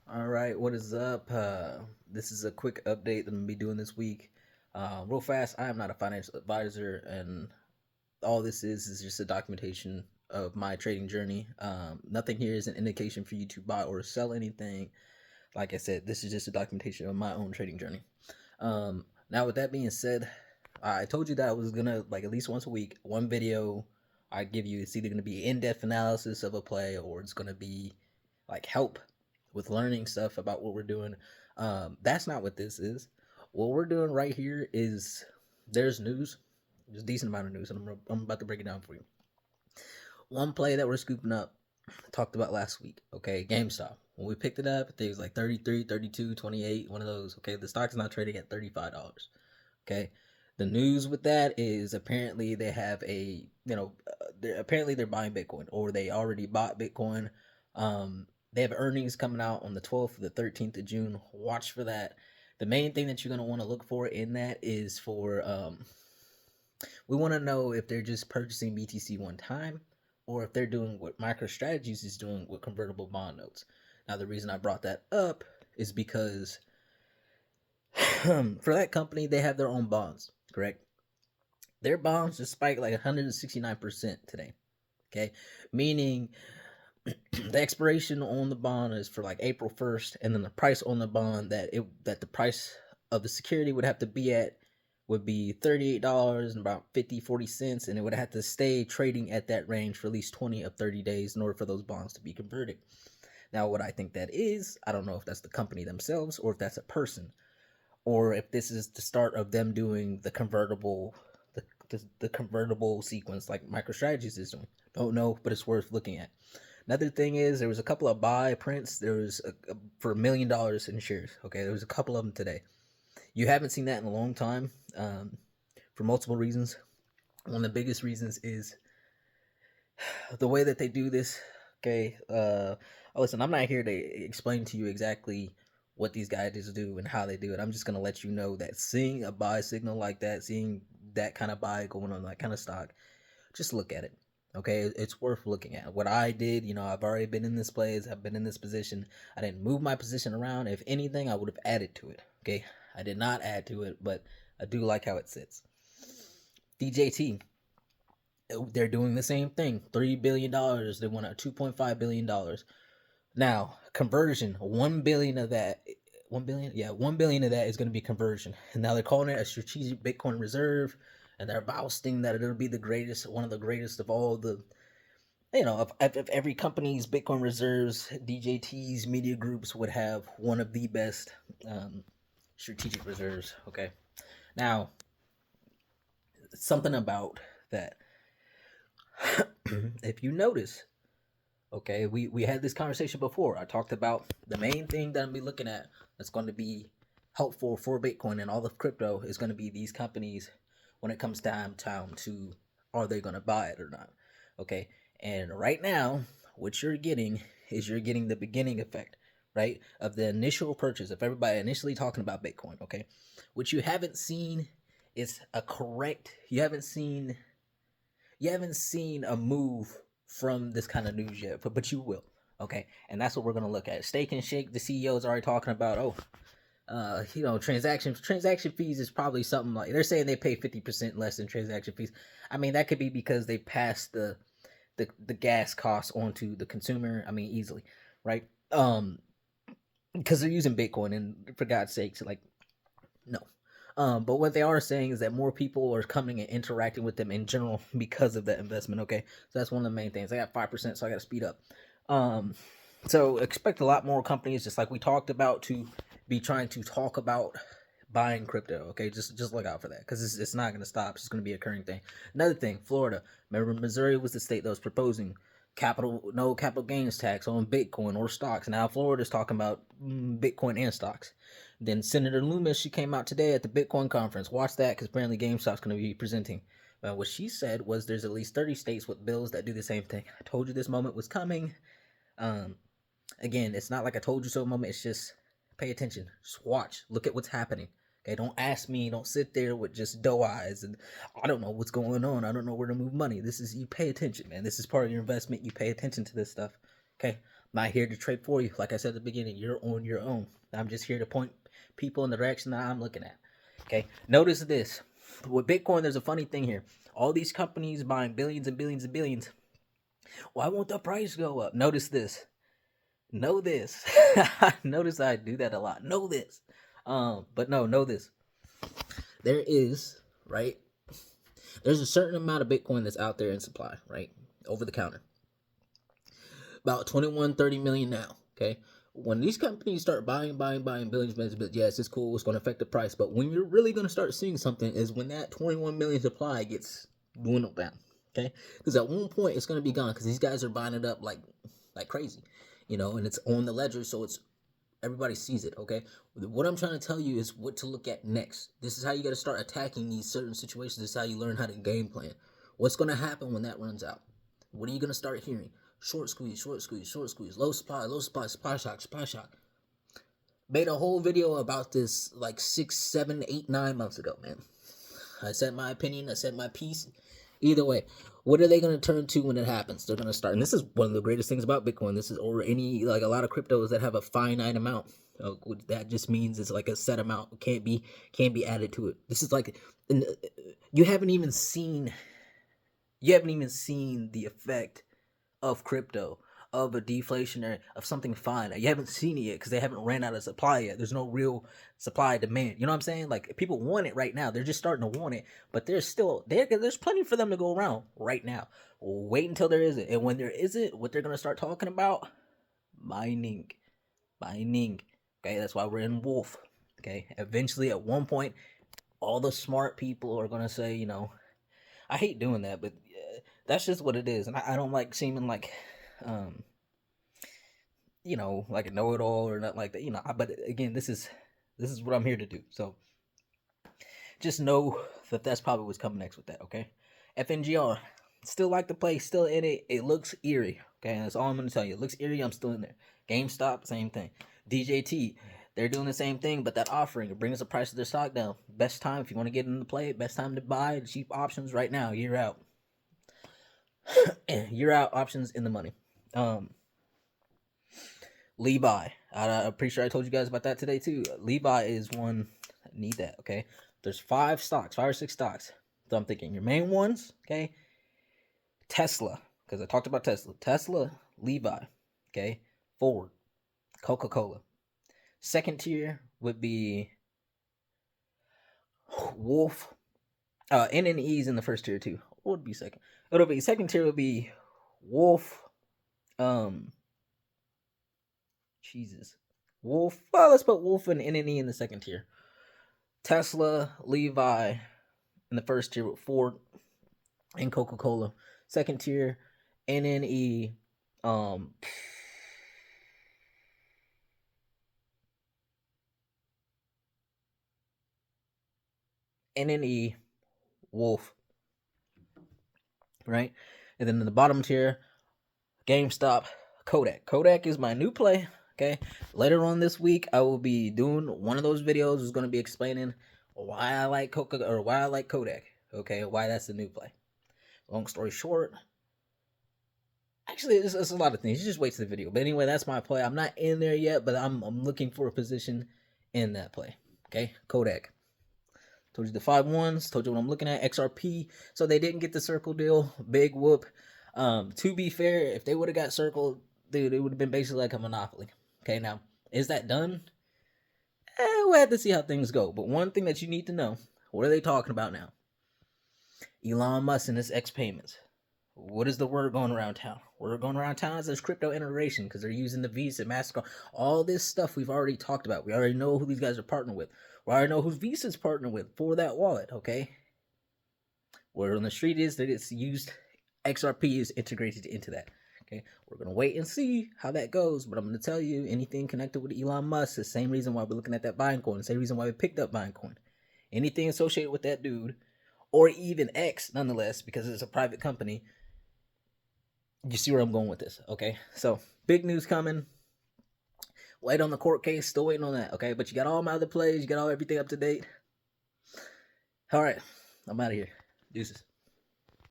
All right, what is up? This is a quick update that I'm gonna be doing this week. Real fast, I am not a financial advisor, and all this is just a documentation of my trading journey. Nothing here is an indication for you to buy or sell anything. Like I said, this is just a documentation of my own trading journey. Now, with that being said, I told you that I was gonna like at least once a week, one video I give you. It's either gonna be in-depth analysis of a play or it's gonna be like help with learning stuff about what we're doing. That's not what this is. What we're doing right here is there's news, there's a decent amount of news, and I'm about to break it down for you. One play that we're scooping up, talked about last week, okay, GameStop. When we picked it up, it was like 33, 32, 28, one of those, okay? The stock's not trading at $35, okay? The news with that is apparently they have apparently they're buying Bitcoin, or they already bought Bitcoin. They have earnings coming out on the 12th or the 13th of June. Watch for that. The main thing that you're going to want to look for in that is we want to know if they're just purchasing BTC one time or if they're doing what MicroStrategies is doing with convertible bond notes. Now, the reason I brought that up is because for that company, they have their own bonds, correct? Their bonds just spiked like 169% today, okay? Meaning the expiration on the bond is for like April 1st, and then the price on the bond that the price of the security would have to be at would be $38 and about 40 cents, and it would have to stay trading at that range for at least 20 of 30 days in order for those bonds to be converted. Now, what I think that is, I don't know if that's the company themselves or if that's a person, or if this is the start of them doing the convertible the convertible sequence like MicroStrategies is doing. Don't know, but it's worth looking at. Another thing is there was a couple of buy prints. There was for $1 million in shares. Okay, there was a couple of them today. You haven't seen that in a long time, for multiple reasons. One of the biggest reasons is the way that they do this. Okay, listen, I'm not here to explain to you exactly what these guys do and how they do it. I'm just gonna let you know that seeing a buy signal like that, seeing that kind of buy going on that kind of stock, just look at it. Okay, it's worth looking at. What I did, I've already been in this place, I've been in this position. I didn't move my position around. If anything, I would have added to it. Okay, I did not add to it, but I do like how it sits. DJT, they're doing the same thing. $3 billion. They want a $2.5 billion. Now, conversion, 1 billion of that, 1 billion, yeah, 1 billion of that is going to be conversion. And now they're calling it a strategic Bitcoin reserve, and they're boasting that it'll be the greatest, one of the greatest of all the, if every company's Bitcoin reserves, DJT's media groups would have one of the best strategic reserves. Okay, now something about that. If you notice, okay, we had this conversation before. I talked about the main thing that I'm be looking at that's going to be helpful for Bitcoin and all of crypto is going to be these companies when it comes time to are they going to buy it or not. Okay, and right now what you're getting is you're getting the beginning effect, right, of the initial purchase of everybody initially talking about Bitcoin. Okay, what you haven't seen is a correct. You haven't seen a move from this kind of news yet, but you will. Okay, and that's what we're gonna look at. Steak and Shake, the CEO is already talking about. Transaction fees is probably something like they're saying they pay 50% less than transaction fees. I mean, that could be because they pass the gas costs onto the consumer. I mean, easily, right? Because they're using Bitcoin, and for God's sakes, like, no. But what they are saying is that more people are coming and interacting with them in general because of that investment. Okay, so that's one of the main things. I got 5%, so I got to speed up. So expect a lot more companies, just like we talked about, to be trying to talk about buying crypto. Okay, just look out for that because it's not going to stop. It's going to be a recurring thing. Another thing, Florida. Remember, Missouri was the state that was proposing no capital gains tax on Bitcoin or stocks. Now Florida's talking about Bitcoin and stocks. Then Senator Loomis, she came out today at the Bitcoin conference. Watch that because apparently GameStop's going to be presenting. What she said was there's at least 30 states with bills that do the same thing. I told you this moment was coming. Again, it's not like I told you so moment. It's just pay attention. Just watch. Look at what's happening. Okay, don't ask me. Don't sit there with just doe eyes and I don't know what's going on. I don't know where to move money. This is you pay attention, man. This is part of your investment. You pay attention to this stuff. Okay, I'm not here to trade for you. Like I said at the beginning, you're on your own. I'm just here to point people in the direction that I'm looking at. Okay, notice this. With Bitcoin, there's a funny thing here. All these companies buying billions and billions and billions. Why won't the price go up? Notice this. Know this. Notice I do that a lot. Know this. But no, know this. There is, right? There's a certain amount of Bitcoin that's out there in supply, right? Over the counter. About 30 million now, okay? When these companies start buying billions, yes, it's cool, it's going to affect the price. But when you're really going to start seeing something is when that 21 million supply gets dwindled down, okay? Because at one point it's going to be gone because these guys are buying it up like crazy, you know, and it's on the ledger, so it's everybody sees it, okay? What I'm trying to tell you is what to look at next. This is how you got to start attacking these certain situations. This is how you learn how to game plan. What's going to happen when that runs out? What are you going to start hearing? Short squeeze, short squeeze, short squeeze, low supply, supply shock, supply shock. Made a whole video about this like 6, 7, 8, 9 months ago, man. I said my opinion, I said my piece. Either way, what are they going to turn to when it happens? They're going to start, and this is one of the greatest things about Bitcoin. This is, or any, like a lot of cryptos that have a finite amount. That just means it's like a set amount, can't be added to it. This is like, you haven't even seen the effect of crypto, of a deflationary, of something finite. You haven't seen it yet because they haven't ran out of supply yet. There's no real supply demand. You know what I'm saying? Like, people want it right now. They're just starting to want it, but there's plenty for them to go around right now. Wait until there isn't. And when there isn't, what they're going to start talking about? Mining. Okay, that's why we're in Wolf. Okay, eventually at one point, all the smart people are going to say, you know, I hate doing that, but that's just what it is. And I don't like seeming like, you know, like a know-it-all or nothing like that, you know. But again, this is what I'm here to do. So just know that that's probably what's coming next with that, okay? FNGR, still like the play, still in it. It looks eerie, okay? That's all I'm going to tell you. It looks eerie, I'm still in there. GameStop, same thing. DJT, they're doing the same thing, but that offering, it brings the price of their stock down. Best time, if you want to get into play, best time to buy cheap options right now. You're out. You're out, options in the money. Levi, I'm pretty sure I told you guys about that today too. Levi is one, need that, okay? There's 5 or 6 stocks. So I'm thinking your main ones, okay? Tesla, because I talked about Tesla, Levi, okay? Ford, Coca-Cola. Second tier would be Wolf. NNE's in the first tier too. What would be second? It'll be second tier would be Wolf. Wolf. Well, let's put Wolf and NNE in the second tier. Tesla, Levi in the first tier with Ford and Coca-Cola. Second tier, NNE. NNE, Wolf, right? And then in the bottom tier, GameStop, Kodak. Kodak is my new play, okay? Later on this week, I will be doing one of those videos. Is going to be explaining why I like Kodak, okay? Why that's the new play. Long story short, actually, it's a lot of things. You just wait to the video. But anyway, that's my play. I'm not in there yet, but I'm looking for a position in that play, okay? Kodak. Told you the 5 ones. Told you what I'm looking at. XRP. So they didn't get the circle deal. Big whoop. To be fair, if they would have got circled, dude, it would have been basically like a monopoly. Okay, now, is that done? We'll have to see how things go. But one thing that you need to know, what are they talking about now? Elon Musk and his X payments. What is the word going around town? Word going around town is there's crypto integration because they're using the Visa, MasterCard. All this stuff we've already talked about. We already know who these guys are partnering with. We already know who Visa's partnering with for that wallet, okay? Word on the street is that it's used, XRP is integrated into that. Okay, we're going to wait and see how that goes, but I'm going to tell you, anything connected with Elon Musk, the same reason why we're looking at that Bitcoin, the same reason why we picked up Bitcoin. Anything associated with that dude, or even X, nonetheless, because it's a private company, you see where I'm going with this, okay? So, big news coming. Wait on the court case, still waiting on that, okay? But you got all my other plays, you got everything up to date. All right, I'm out of here. Deuces.